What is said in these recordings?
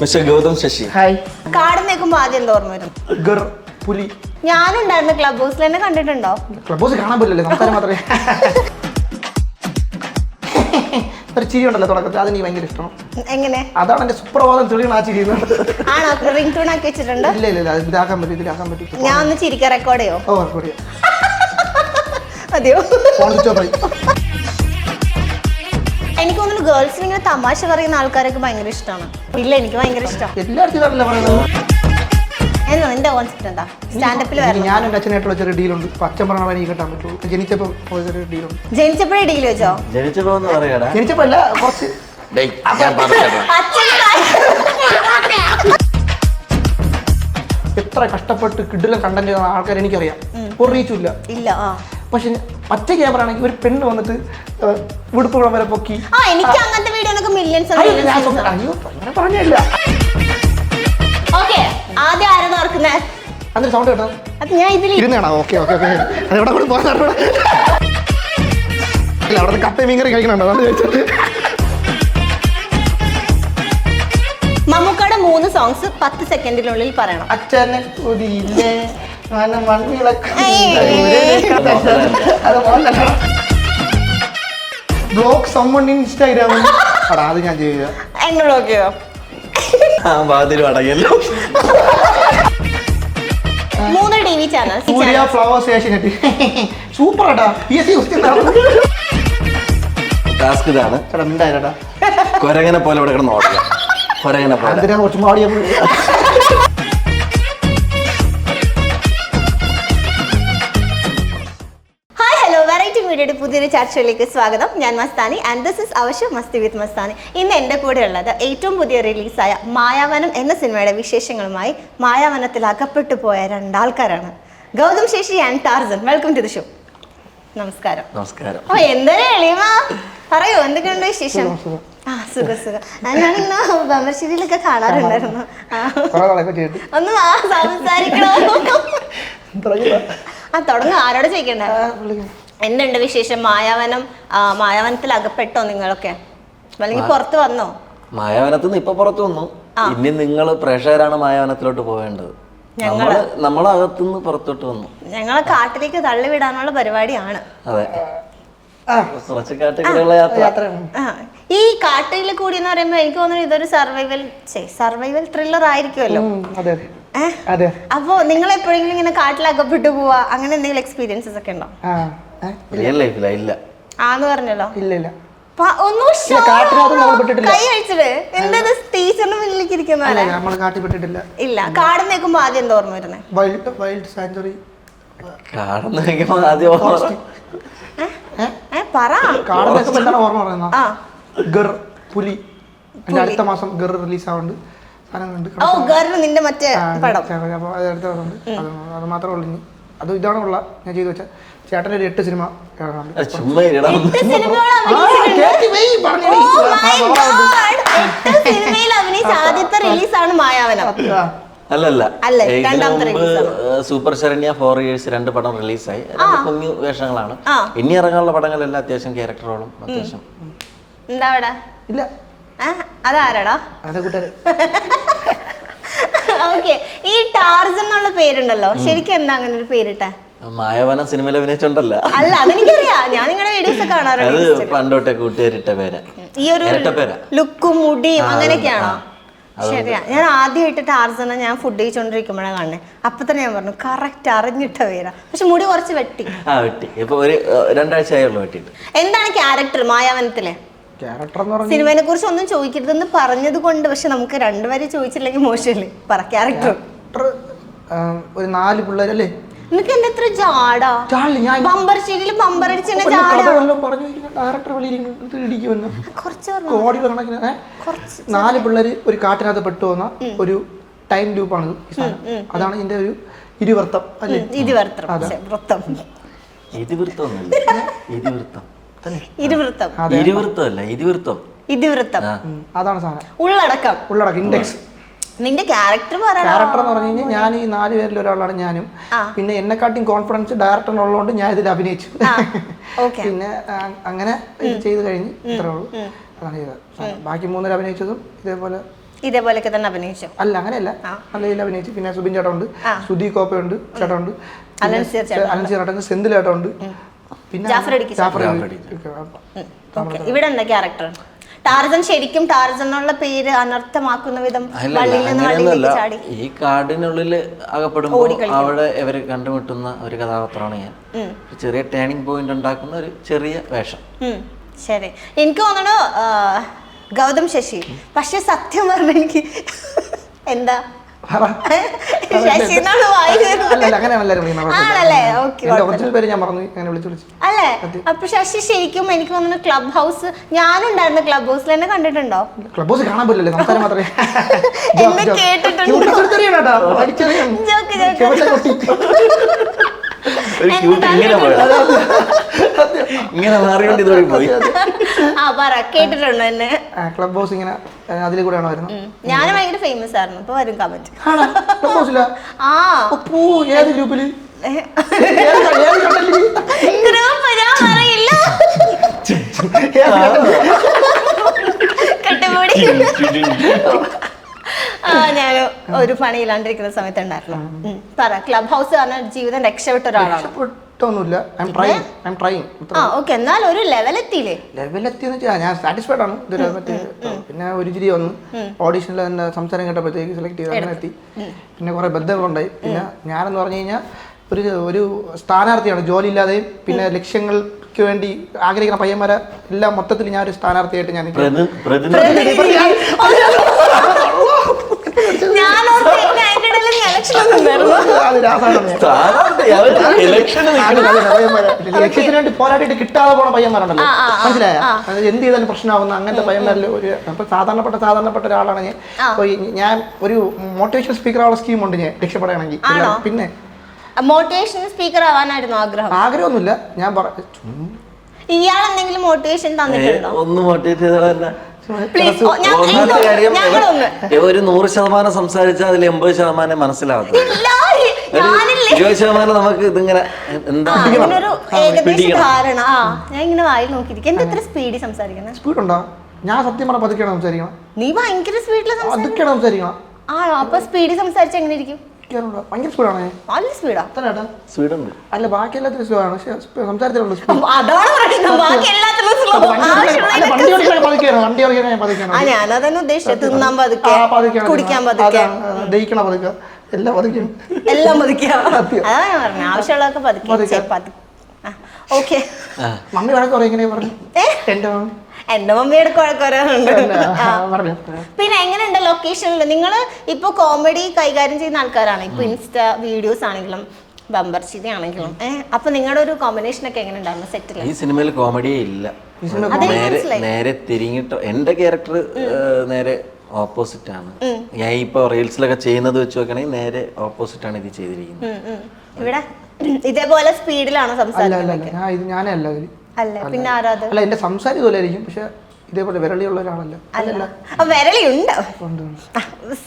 Mister Gautam Sasi. Hi. കാട് നിൽക്കുമ്പോ ആദ്യം എന്താ ഓർമ്മ വരും? ഗർ പുലി. ഞാനുണ്ടായിരുന്നു ക്ലബ് ഹൗസിൽ തന്നെ കണ്ടിട്ടുണ്ടോ? ക്ലബ് ഹൗസ് കാണാൻ പറ്റില്ലല്ലേ, സംസാരം മാത്രമേ. ഒരു ചിരി ഉണ്ടല്ലോ തുടക്കത്തിൽ, അത് എനിക്ക് ഭയങ്കര ഇഷ്ടമാണ്. എങ്ങനെ? അതാണ് എന്റെ സുപ്രഭാതം തെളിയാണ് ആ ചിരി. ആണോ? റിംഗ് ടൂൺ ആക്കി വെച്ചിട്ടുണ്ട്? ഇല്ല ഇല്ല ഇല്ല, ഇതിലാക്കാൻ പറ്റും, ഇതിലാക്കാൻ പറ്റും. ഞാൻ ഒന്ന് ചിരിക്കാൻ റെക്കോർഡ് ചെയ്യോ? ഓ റെക്കോർഡ് ചെയ്യാം. അതെയോ? ഫോൺ സ്വിച്ച് ഓഫ് ആയി. എനിക്ക് തോന്നുന്നു ഗേൾസിന് ഇങ്ങനെ തമാശ പറയുന്ന ആൾക്കാരൊക്കെ ഭയങ്കര ഇഷ്ടമാണ്. ഇല്ല, എനിക്ക് ഭയങ്കര ഇഷ്ടമാണ്. എല്ലായിടത്തും ഇതാണല്ലോ പറയുന്നത്. എന്നോ എന്റെ കോൺസെപ്റ്റ് എന്താ? സ്റ്റാൻഡപ്പിൽ വരണം. ഞാൻ എൻ്റെ അച്ഛനായിട്ടുള്ള ചെറിയ ഡീലുണ്ട്. അച്ഛൻ പറഞ്ഞാൽ എനിക്ക് കിട്ടാൻ പറ്റുള്ളൂ. ജനിച്ചപ്പോൾ ചെറിയ ഡീലുണ്ട്. ജനിച്ചപ്പോഴേ ഡീൽ വെച്ചോ? ജനിച്ചപ്പോ പറയാടാ. ജനിച്ചപ്പോ അല്ല, കുറച്ച് എത്ര കഷ്ടപ്പെട്ട് കിഡിലും കണ്ടന്റ് ചെയ്യുന്ന ആൾക്കാർ എനിക്കറിയാം. ഒരു റീച്ചും ഇല്ല. ഇല്ല. പക്ഷെ മറ്റ ക്യാമറ ആണെങ്കിൽ ഒരു പെണ്ണ് വന്നിട്ട് വിടുപ്പുകുളം വരെ പൊക്കി. എനിക്ക് അങ്ങനത്തെ വീഡിയോനൊക്കെ മില്യൺസ്. അയ്യോ അങ്ങനെ പറഞ്ഞില്ല. ഓക്കെ, ആദ്യം ആരെന്ന് ഓർക്കുന്നേ? അതിന് സൗണ്ട് കേട്ടോ. അത് ഞാൻ ഇതിൽ ഇരുന്നാണോ? Okay okay okay. അതെവിടെ കൂടെ പോകാൻ അവിടെ കപ്പയും മീൻകറി കഴിക്കണുണ്ടോ? അതാണ് ചോദിച്ചത്. മമ്മൂക്കയുടെ 3 സോങ്സ് 10 സെക്കൻഡിനുള്ളിൽ പറയണം. അച്ഛനെ കൊതിയില്ലേ ബ്ലോഗ് സമ്മൺ ഇൻസ്റ്റാഗ്രാമിൽ. അടാ അത് ഞാൻ ചെയ്യുക. എന്നെ ബ്ലോക്ക് ചെയ്യോ? അടയല്ലോ. 3 TV ചാനൽ. സൂര്യ, ഫ്ലവേഴ്സ്, ഏഷ്യാനെറ്റ്. സൂപ്പർ ആട്ടാ. ടാസ്ക് ഇതാണ്. കൊരങ്ങനെ പോലെ ഇവിടെ കിടന്ന് ഓടുക. കൊരങ്ങനെ പോലെ. Hi, hello. വെറൈറ്റി മീഡിയയുടെ പുതിയൊരു ചർച്ചയിലേക്ക് സ്വാഗതം. ഞാൻ Mastani and this is our show Masti with Mastani. ഇന്ന് എൻ്റെ കൂടെ ഉള്ളത് ഏറ്റവും പുതിയ റിലീസായ മായാവനം എന്ന സിനിമയുടെ വിശേഷങ്ങളുമായി മായാവനത്തിൽ അകപ്പെട്ടു പോയ 2 ആൾക്കാരാണ്. Gautham Sasi and Tarzan. Welcome to the show. നമസ്കാരം. നമസ്കാരം. ഓ, എന്തൊരു എളിമ. പറയൂ, എന്തൊക്കെയുണ്ട് വിശേഷം? ആ, സുഖം. ഞാനിന്ന് ബമ്പർശ്ശേരിയിലൊക്കെ കാണാറുണ്ടായിരുന്നു. ഒന്ന് സംസാരിക്കണോ? തുടങ്ങും. ആരോട് ചോദിക്കണ്ടേ? എന്തുണ്ട് വിശേഷം? മായാവനത്തിൽ അകപ്പെട്ടോ നിങ്ങളൊക്കെ? അല്ലെങ്കിൽ പുറത്ത് വന്നോ? മായാവനത്തിൽ നിന്ന് ഇപ്പൊ പുറത്തു വന്നു. ഇനി നിങ്ങൾ പ്രേക്ഷകരാണ് മായാവനത്തിലോട്ട് പോവേണ്ടത്. നമ്മളകത്തുനിന്ന് പുറത്തോട്ട് വന്നു. ഞങ്ങളെ കാട്ടിലേക്ക് തള്ളിവിടാനുള്ള പരിപാടിയാണ്. അതെ, കുറച്ച് കാട്ടിലുള്ള യാത്ര. ഈ കാട്ടിൽ കൂടി എന്ന് പറയുമ്പോ എനിക്ക് തോന്നുന്നു ഇതൊരു സർവൈവൽ ത്രില്ലർ ആയിരിക്കുമല്ലോ. അപ്പൊ നിങ്ങൾ എപ്പോഴെങ്കിലും ഇങ്ങനെ കാട്ടിലകപ്പെട്ടു പോവാ, അങ്ങനെ എന്തെങ്കിലും എക്സ്പീരിയൻസസ് ഒക്കെ ഉണ്ടോ? റിയൽ ലൈഫില ഇല്ല ആന്ന് പറഞ്ഞല്ലോ. ഇല്ല ഇല്ല. ഇല്ല. കാട് നിൽക്കുമ്പോ ആദ്യം എന്താ ഓർമ്മ വരുന്നേ? Wild sanctuary. കാടെന്ന് വെക്കുമ്പോ ആദ്യം പറ. കാട് നിൽക്കുമ്പോ എന്താണ് ഓർമ്മ പറയുന്നത്? ഗർ പുലി. അടുത്ത മാസം ഗർ റിലീസ് ആവുന്നുണ്ട്. നിന്റെ മറ്റേ പടം അത് മാത്രമേ ഉള്ളൂ. അത് ഇതാണുള്ള ഞാൻ ചെയ്തു വെച്ച ചേട്ടൻ്റെ ഒരു 8 സിനിമ. ആദ്യത്തെ റിലീസാണ് മായാവനം. അല്ലല്ല, സൂപ്പർ ശരണ്യ 4 years 2 പടം റിലീസായി. കുഞ്ഞു വേഷങ്ങളാണ്. ഇനി ഇറങ്ങാനുള്ള പടങ്ങളെല്ലാം അത്യാവശ്യം ക്യാരക്ടറോളും അത്യാവശ്യം. എന്താ അവിടെ? ഇല്ല. അതാരടാ? കൂട്ടുകാര്. ഓക്കെ. ഈ ടാർസൻ എന്നുള്ള പേരുണ്ടല്ലോ, ശരിക്കും എന്താ അങ്ങനെ ഒരു പേരിട്ടെ? മായാവനം സിനിമയിൽ അഭിനയിച്ചോണ്ടല്ല. അല്ല, അതെനിക്കറിയാം. ഞാൻ നിങ്ങളുടെ വീഡിയോസ് കാണാറുണ്ട്. അത് പണ്ടോട്ടെ കൂട്ടുകാരിട്ട പേരാ. ഈ ഒരു ലുക്കും മുടിയും അങ്ങനെയൊക്കെയാണോ? ശരിയാ. ഞാൻ ആദ്യമായിട്ട് ടാർസനെ ഞാൻ ഫുഡ് കഴിച്ചോണ്ടിരിക്കുമ്പോഴാണ് കാണുന്നത്. അപ്പൊ തന്നെ ഞാൻ പറഞ്ഞു കറക്റ്റ് അറിഞ്ഞിട്ട പേരാ. പക്ഷെ മുടി കുറച്ച് വെട്ടി. ഇപ്പൊ ഒരു 2 ആഴ്ചയായുള്ളൂ വെട്ടിട്ട്. എന്താണ് ക്യാരക്ടർ മായാവനത്തിലെ? സിനിമയെ കുറിച്ച് ഒന്നും ചോദിക്കരുതെന്ന് പറഞ്ഞത് കൊണ്ട്, പക്ഷെ നമുക്ക് 2 വരെ ചോദിച്ചില്ലെങ്കിൽ മോശമല്ലേ? പറ ക്യാരക്ടർ. ഒരു 4 പിള്ളേരല്ലേ? നിനക്ക് എന്താ ഇത്ര ജാടാ? ബമ്പർശ്ശേരിയിൽ ബമ്പറടിച്ചെന്നെ ജാടാ. 4 പിള്ളേര് ഒരു കാട്ടിനകത്ത് പെട്ടു വന്ന ഒരു ടൈം ലൂപ്പാണ്. അതാണ് ഇതിന്റെ ഒരു ഇതിവൃത്തം അല്ലേ? അതാണ് സാധനം. ഉള്ളടക്കം ഇൻഡെക്സ്. നിന്റെ ക്യാരക്ടർ എന്ന് പറഞ്ഞു കഴിഞ്ഞാൽ ഞാൻ ഈ 4 പേരിൽ ഒരാളാണ് ഞാനും. പിന്നെ എന്നെക്കാട്ടും കോൺഫിഡൻസ് ഡയറക്ടറിനുള്ളതുകൊണ്ട് ഞാൻ ഇതിൽ അഭിനയിച്ചു. പിന്നെ അങ്ങനെ ഇത് ചെയ്ത് കഴിഞ്ഞ് ഇത്രേ ഉള്ളൂ. അതാണ് ചെയ്തത്. ബാക്കി 3 അഭിനയിച്ചതും ഇതേപോലെ ഇതേപോലെയൊക്കെ തന്നെ അഭിനയിച്ചു? അല്ല, അങ്ങനെയല്ല, നല്ല രീതിയിൽ അഭിനയിച്ചു. പിന്നെ സുബിൻ ചേട്ടനുണ്ട്, ശ്രുതി കോപ്പയുണ്ട്, ചേട്ടനുണ്ട്, അലൻസിയർ ചേട്ടൻ, സെന്തിൽ ചേട്ടനുണ്ട്, പിന്നെ ഇവിടെ എന്താ ക്യാരക്ടർ? ടാർസൻ ശരിക്കും ടാർസൻ എന്നുള്ള പേര് അനർത്ഥമാക്കുന്ന വിധം വള്ളിയിൽ നിന്ന് വള്ളിയിലേക്ക് ചാടി ഈ കാടിനുള്ളിൽ അകപ്പെടുമ്പോൾ അവിടെ ഇവര് കണ്ടുമുട്ടുന്ന ഒരു കഥാപാത്രമാണ് ഞാൻ. ചെറിയ ടേണിംഗ് പോയിന്റ് ഉണ്ടാക്കുന്ന ഒരു ചെറിയ വേഷം. ശരി, എനിക്ക് തോന്നണു ഗൗതം ശശി. പക്ഷെ സത്യം പറഞ്ഞ എനിക്ക് എന്താ അല്ലേ? അപ്പൊ ശശി ശരിക്കും എനിക്ക് തോന്നുന്നു ക്ലബ് ഹൗസ്, ഞാനുണ്ടായിരുന്നു ക്ലബ് ഹൗസിൽ, എന്നെ കണ്ടിട്ടുണ്ടോ? ക്ലബ് ഹൗസ് കാണാൻ പറ്റില്ല, സംസാരം മാത്രമേ എന്നെ കേട്ടിട്ടുണ്ടോ? ഇങ്ങനെ മാറിയോണ്ട് ഇതുവഴി പോയി. കേട്ടിട്ടുണ്ടോ എന്നെ? ക്ലബ് ഹൗസ് ഇങ്ങനെ അതിൽ കൂടെയാണോ വരുന്നത്? ഞാൻ ഭയങ്കര ഫേമസ് ആയിരുന്നു. ഇപ്പൊ വരും കമന്റ്. ക്ലബ് ഹൗസിലാ? ഏത് ഗ്രൂപ്പില്? ഞാൻ ഒരു പണിയില്ലാണ്ടിരിക്കുന്ന സമയത്ത് ഉണ്ടായിരുന്നു. പറ, ക്ലബ് ഹൗസ് കാരണം ജീവിതം രക്ഷപ്പെട്ട ഒരാളാണ്. എന്നാൽ ഒരു ലെവലെത്തിയില്ലേ? ലെവലെത്തിയെന്ന് വെച്ചാൽ ഞാൻ സാറ്റിസ്ഫൈഡ് ആണ് ഇതുവരെ. മറ്റേ പിന്നെ ഒരു ചിരി വന്നു, ഓഡീഷനിൽ തന്നെ സംസാരം കേട്ടപ്പോഴത്തേക്ക് സെലക്ട് ചെയ്ത് അങ്ങനെ എത്തി. പിന്നെ കുറെ ബന്ധങ്ങളുണ്ടായി. പിന്നെ ഞാനെന്ന് പറഞ്ഞു കഴിഞ്ഞാൽ ഒരു സ്ഥാനാർത്ഥിയാണ്, ജോലി ഇല്ലാതെയും പിന്നെ ലക്ഷ്യങ്ങൾക്ക് വേണ്ടി ആഗ്രഹിക്കുന്ന പയ്യന്മാരെ എല്ലാം മൊത്തത്തിൽ ഞാൻ ഒരു സ്ഥാനാർത്ഥിയായിട്ട് ഞാൻ ലക്ഷ്യത്തിന് വേണ്ടി പോരാട്ടിട്ട് കിട്ടാതെ പോണ പയ്യന്മാരുണ്ടല്ലോ, മനസ്സിലായ? എന്ത് ചെയ്താലും പ്രശ്നമാകുന്ന അങ്ങനത്തെ പയ്യന്മാരിൽ ഒരു സാധാരണപ്പെട്ട ഒരാളാണ് ഞാൻ. അപ്പൊ ഞാൻ ഒരു മോട്ടിവേഷൻ സ്പീക്കർ ആവുള്ള സ്കീമുണ്ട് ഞാൻ രക്ഷപ്പെടുകയാണെങ്കിൽ. പിന്നെ മോട്ടിവേഷൻ സ്പീക്കർ ആവാനായിരുന്നു ആഗ്രഹം? ആഗ്രഹമൊന്നുമില്ല, ഞാൻ ഇയാൾ എന്തെങ്കിലും മോട്ടിവേഷൻ തന്നിട്ടുണ്ടോ? ഒന്ന് മോട്ടിവേറ്റ് ചെയ്തതല്ല. ഒരു 100% സംസാരിച്ചാൽ അതിൽ 80% മനസ്സിലാവും. 20% നമുക്ക് ഇതിങ്ങനെ എന്താ ധാരണ. ഞാൻ ഇങ്ങനെ വായി നോക്കിയിരിക്കും. എന്താ ഇത്ര സ്പീഡിൽ സംസാരിക്കുന്നത്? സ്പീഡുണ്ടോ? ഞാൻ സത്യം പറഞ്ഞ പതുക്കെയാണ് സംസാരിക്കണം. നീ ഭയങ്കര സ്പീഡിൽ സംസാരിക്കണം. ആണോ? അപ്പൊ സ്പീഡിൽ സംസാരിച്ച എങ്ങനെ ഇരിക്കും? ഭയങ്കര സ്പീഡാണ്. നല്ല സ്പീഡാ. സ്പീഡുണ്ട്. അല്ല, ബാക്കി എല്ലാത്തിലും സ്ലോ ആണ്, സംസാരത്തിലുള്ള ഞാനതന്നെ ഉദ്ദേശിച്ചത്. തിന്നാൻ പതുക്കെ, കുടിക്കാൻ പതുക്കെ, ദഹിക്കണ പതുക്കെ, എല്ലാം പതുക്കെ, എല്ലാം പതുക്കെ. അതാ ഞാൻ പറഞ്ഞു, ആവശ്യമുള്ളതൊക്കെ പതുക്കെ. ഓക്കെ. മമ്മി വഴക്ക് പറയും. എങ്ങനെയാ പറഞ്ഞു? എന്റെ മമ്മിയുടെ കുഴക്കുറവുണ്ട്. പിന്നെ എങ്ങനെയുണ്ട് ലൊക്കേഷനിൽ? നിങ്ങൾ ഇപ്പൊ കോമഡി കൈകാര്യം ചെയ്യുന്ന ആൾക്കാരാണ്. ഇപ്പൊ ഇൻസ്റ്റ വീഡിയോസ് ആണെങ്കിലും ബമ്പർ ചിരി ആണെങ്കിലും. അപ്പൊ നിങ്ങളുടെ ഒരു കോമ്പിനേഷൻ ഒക്കെ എങ്ങനെ ഉണ്ടായിരുന്നു സെറ്റിൽ? ഈ സിനിമയിൽ കോമഡിയേ ഇല്ല. നേരെ തിരിഞ്ഞിട്ടോ. എന്റെ ക്യാരക്ടർ നേരെ ഓപ്പോസിറ്റ് ആണ്. ഞാൻ ഇപ്പൊ റീൽസിലൊക്കെ ചെയ്യുന്നത് വെച്ച് നോക്കണെങ്കിൽ നേരെ ഓപ്പോസിറ്റ് ആണ് ഇത് ചെയ്തിരിക്കുന്നത്. ഇവിടെ ഇതേപോലെ സ്പീഡിലാണോ സംസാരിക്കുന്നത്? അല്ല, പിന്നെ ആരാധന അല്ല, എന്റെ സംസാരം ഇതുപോലെയായിരിക്കും, പക്ഷെ ഇതേപോലെ വിരളിയുള്ള ഒരാളല്ല. വിരളിയുണ്ട്.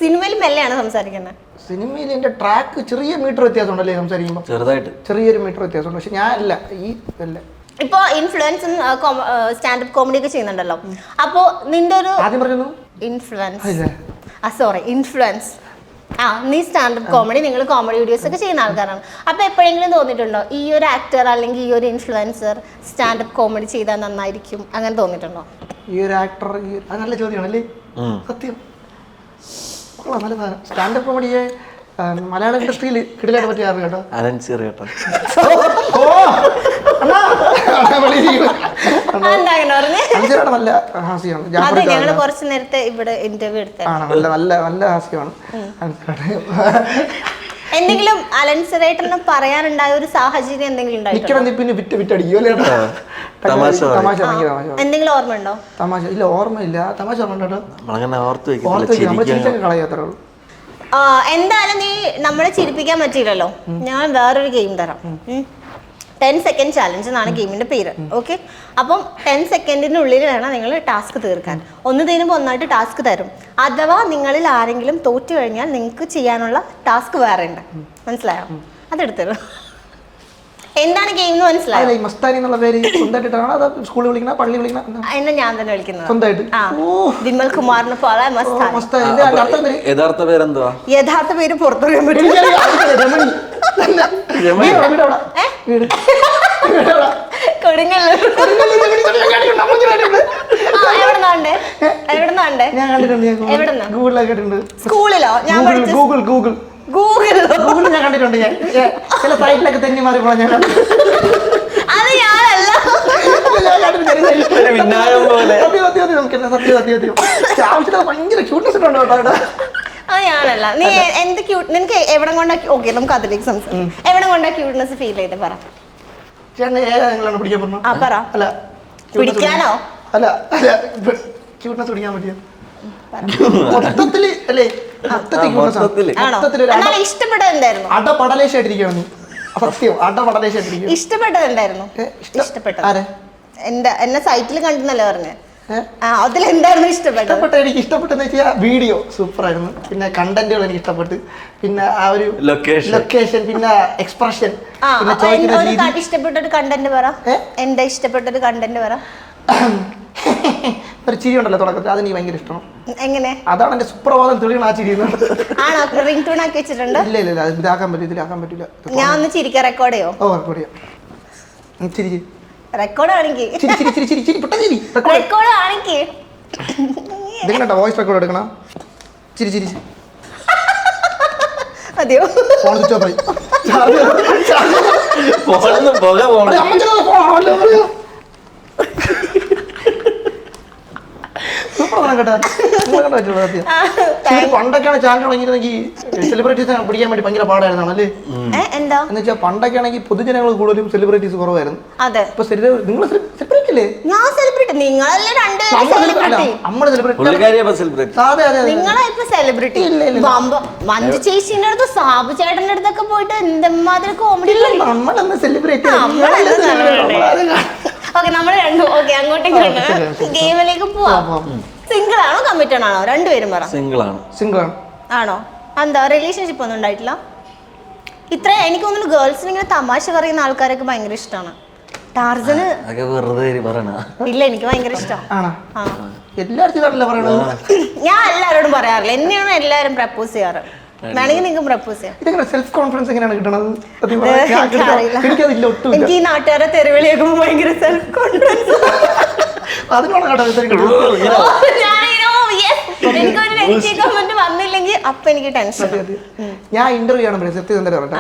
സിനിമയിൽ മെല്ലെയാണ് സംസാരിക്കുന്നത്. സിനിമയിൽ എന്റെ ട്രാക്ക് ചെറിയ മീറ്റർ വ്യത്യാസം ഉണ്ടല്ലേ സംസാരിക്കുമ്പോൾ? ചെറുതായിട്ട് ചെറിയൊരു മീറ്റർ വ്യത്യാസമുണ്ട്. പക്ഷെ ഞാൻ അല്ല ഈ അല്ല. ഇപ്പൊ ഇൻഫ്ലുവൻസും സ്റ്റാൻഡപ്പ് കോമഡി ഒക്കെ ചെയ്യുന്നുണ്ടല്ലോ. അപ്പൊ നിന്റെ ഒരു ആദ്യം പറഞ്ഞു ഇൻഫ്ലുവൻസ് നീ സ്റ്റാൻഡപ്പ് കോമഡി, നിങ്ങൾ കോമഡി വീഡിയോസ് ഒക്കെ ചെയ്യുന്ന ആൾക്കാരാണ്. അപ്പൊ എപ്പോഴെങ്കിലും തോന്നിയിട്ടുണ്ടോ ഈ ഒരു ആക്ടർ അല്ലെങ്കിൽ ഈ ഒരു ഇൻഫ്ലുവൻസർ സ്റ്റാൻഡപ്പ് കോമഡി ചെയ്താൽ നന്നായിരിക്കും, അങ്ങനെ തോന്നിയിട്ടുണ്ടോ? ഈ ഒരു ആക്ടർ, അത് നല്ല ചോദ്യമാണല്ലേ. സത്യം നല്ല സ്റ്റാൻഡപ്പ് കോമഡിയെ മലയാള ഇൻഡസ്ട്രിയിൽ കിടിലായിട്ട് പറ്റിയായിരുന്നു കേട്ടോ. നല്ല ഹാസ്യമാണ്. ഞങ്ങള് കുറച്ചു നേരത്തെ ഇവിടെ ഇന്റർവ്യൂ എടുത്താണ്. നല്ല ഹാസ്യമാണ്. എന്തെങ്കിലും അലൻസറേട്ടന് പറയാനുണ്ടായ ഒരു സാഹചര്യം എന്തെങ്കിലും എന്തെങ്കിലും ഓർമ്മയുണ്ടോ? തമാശ ഇല്ല, ഓർമ്മയില്ല. തമാശ ഓർമ്മയുണ്ടോ? എന്തായാലും നീ നമ്മളെ ചിരിപ്പിക്കാൻ പറ്റിയില്ലല്ലോ. ഞാൻ വേറൊരു ഗെയിം തരാം. 10 സെക്കൻഡ് ചാലഞ്ച് എന്നാണ് ഗെയിമിന്റെ പേര്. ഓക്കെ, അപ്പം 10 സെക്കൻഡിനുള്ളിൽ വേണം നിങ്ങൾ ടാസ്ക് തീർക്കാൻ. ഒന്ന് തീരുമ്പോൾ ഒന്നായിട്ട് ടാസ്ക് തരും. അഥവാ നിങ്ങളിൽ ആരെങ്കിലും തോറ്റു കഴിഞ്ഞാൽ നിങ്ങൾക്ക് ചെയ്യാനുള്ള ടാസ്ക് വേറെ ഉണ്ട്. മനസ്സിലായോ? അതെടുത്തരും. എന്താണ് ഗെയിം എന്ന് മനസ്സിലായോ? ഈ മസ്താനി എന്നുള്ള പേര് സ്വന്തമായിട്ടാണ് അത് സ്കൂളിൽ വിളിക്കണ പള്ളി വിളിക്കണ എന്നാ ഞാൻ തന്നെ വിളിക്കുന്നത് സ്വന്തമായിട്ട് വിമൽ കുമാറിന് പോലെ മസ്താനി. യഥാർത്ഥ പേരെന്തുവാ? യഥാർത്ഥ പേര് പുറത്തുവരാൻ പറ്റില്ല. കൊടുങ്ങല്ലൂർ. എവിടുന്നാണ്ടേ? ഞാൻ കണ്ടിട്ടുണ്ട്. ഗൂഗിളിലൊക്കെ കേട്ടിട്ടുണ്ട്. സ്കൂളിലോ? ഞാൻ ഗൂഗിൾ ഞാൻ കണ്ടിട്ടുണ്ട്. ഞാൻ ചില സൈറ്റിലൊക്കെ തെന്നി മാറി പോകാൻ ഞാൻ അത് ഞാനല്ല. ഭയങ്കര ക്യൂട്ട്നെസ് ഉണ്ടോ കേട്ടോ. അത് ഞാനല്ല. നീ എന്ത് ക്യൂട്ട് നിനക്ക് എവിടെ കൊണ്ടാ? ഓക്കെ, നമുക്ക് അതിലേക്ക് സംസാരിക്കാം. എവിടെ കൊണ്ടാ ക്യൂട്ട്നെസ് ഫീൽ ചെയ്ത് പറ. പിടിക്കാൻ പറഞ്ഞു. ആ പറ. അല്ല പിടിക്കാനോ? അല്ല ക്യൂട്ട്നെസ് പിടിക്കാൻ പറ്റിയോ? മൊത്തത്തില് അല്ലേ? ഇഷ്ടപ്പെട്ടത് എന്തായിരുന്നു? അടപടലേശായിട്ടിരിക്കുകയാണ്. സത്യം അടപടലേശായിട്ടിരിക്കും. ഇഷ്ടപ്പെട്ടത് എന്തായിരുന്നു? എന്നെ സൈറ്റിൽ കണ്ടെന്നല്ലേ പറഞ്ഞേ. അതിലെന്തായിരുന്നു ഇഷ്ടപ്പെട്ടത്? എനിക്ക് ഇഷ്ടപ്പെട്ടെന്ന് വെച്ചാൽ വീഡിയോ സൂപ്പർ ആയിരുന്നു. പിന്നെ കണ്ടന്റുകൾ എനിക്ക് ഇഷ്ടപ്പെട്ടു. പിന്നെ ആ ഒരു ലൊക്കേഷൻ, പിന്നെ എക്സ്പ്രഷൻ, ഇഷ്ടപ്പെട്ടൊരു കണ്ടന്റ് പറ. എന്താ ഇഷ്ടപ്പെട്ടൊരു കണ്ടന്റ് പറ. ഒരു ചിരി ഉണ്ടല്ലോ തുടക്കത്തിൽ, അതെനിക്ക് ഭയങ്കര ഇഷ്ടമാണ്. എങ്ങനെ? അതാണ് എന്റെ സുപ്രഭാതം തെളിയണ ആ ചിരി. ആണോ? റിംഗ് ടൂൺ ആക്കി വെച്ചിട്ടുണ്ട്? ഇല്ല ഇതാക്കാൻ പറ്റില്ല, ഇതിലാക്കാൻ പറ്റില്ല. ഞാൻ ഒന്ന് ചിരിക്കാൻ റെക്കോർഡ് ചെയ്യോ? ഓ റെക്കോർഡ് ചെയ്യാം. ചിരി റെക്കോർഡ് ആണെങ്കിൽ റെക്കോർഡ് ആണെങ്കിൽ വോയിസ് റെക്കോർഡ് എടുക്കണം. ചിരി അതെയോ? ഫോൺ സ്വിച്ച് ഓഫ് ആയി. പണ്ടൊക്കെയാണ് ചാനൽ തുടങ്ങിയിരുന്നെങ്കിൽ സെലിബ്രിറ്റീസ് പിടിക്കാൻ വേണ്ടി ഭയങ്കര പാടായിരുന്നു അല്ലേ? എന്താ എന്ന് വെച്ചാൽ പണ്ടൊക്കെ ആണെങ്കിൽ പൊതുജനങ്ങൾ കൂടുതലും സെലിബ്രിറ്റീസ് കുറവായിരുന്നു. ഇപ്പൊ നിങ്ങൾ സെലിബ്രിറ്റി അല്ലേ? ഞാൻ സെലിബ്രിറ്റി. നിങ്ങളല്ലേ സെലിബ്രിറ്റി. മഞ്ജു ചേച്ചിന്റെ അടുത്ത് സാബു ചേട്ടന്റെ അടുത്തൊക്കെ പോയിട്ട് എന്തെമാതിരി കോമഡി. നമ്മളെന്ന് സെലിബ്രിറ്റി. ഓക്കെ, നമ്മൾ രണ്ടും ഓക്കെ അങ്ങോട്ടേക്ക് ഗെയിമിലേക്ക് പോവാം. സിംഗിൾ ആണോ കമ്മിറ്റഡ് ആണോ? രണ്ടുപേരും പറ. സിംഗിൾ ആണ്. ആണോ? എന്താ റിലേഷൻഷിപ്പ് ഒന്നും ഉണ്ടായിട്ടില്ല? ഇത്ര എനിക്ക് തോന്നുന്നു ഗേൾസിന് ഇങ്ങനെ തമാശ പറയുന്ന ആൾക്കാരൊക്കെ ഭയങ്കര ഇഷ്ടമാണ്. ടാർസന് ഇല്ല, എനിക്ക് ഭയങ്കര ഇഷ്ടമാണ്. ഞാൻ എല്ലാവരോടും പറയാറില്ല. എന്നെയാണ് എല്ലാവരും പ്രപ്പോസ് ചെയ്യാറ്. വേണമെങ്കിൽ നിങ്ങൾക്ക് പ്രപ്പോസ് ചെയ്യാം. സെൽഫ് കോൺഫിഡൻസ് എങ്ങനെയാണ് കിട്ടണത്? എനിക്ക് ഈ നാട്ടുകാരെ തെരുവിളി കേൾക്കുമ്പോൾ ഭയങ്കര സെൽഫ് കോൺഫിഡൻസ്. എനിക്കൊരു നെഗറ്റീവ് കമന്റ് വന്നില്ലെങ്കിൽ അപ്പൊ എനിക്ക് ടെൻഷൻ. ഞാൻ ഇന്റർവ്യൂ ചെയ്യണം സത്യസന്ധത പറഞ്ഞാ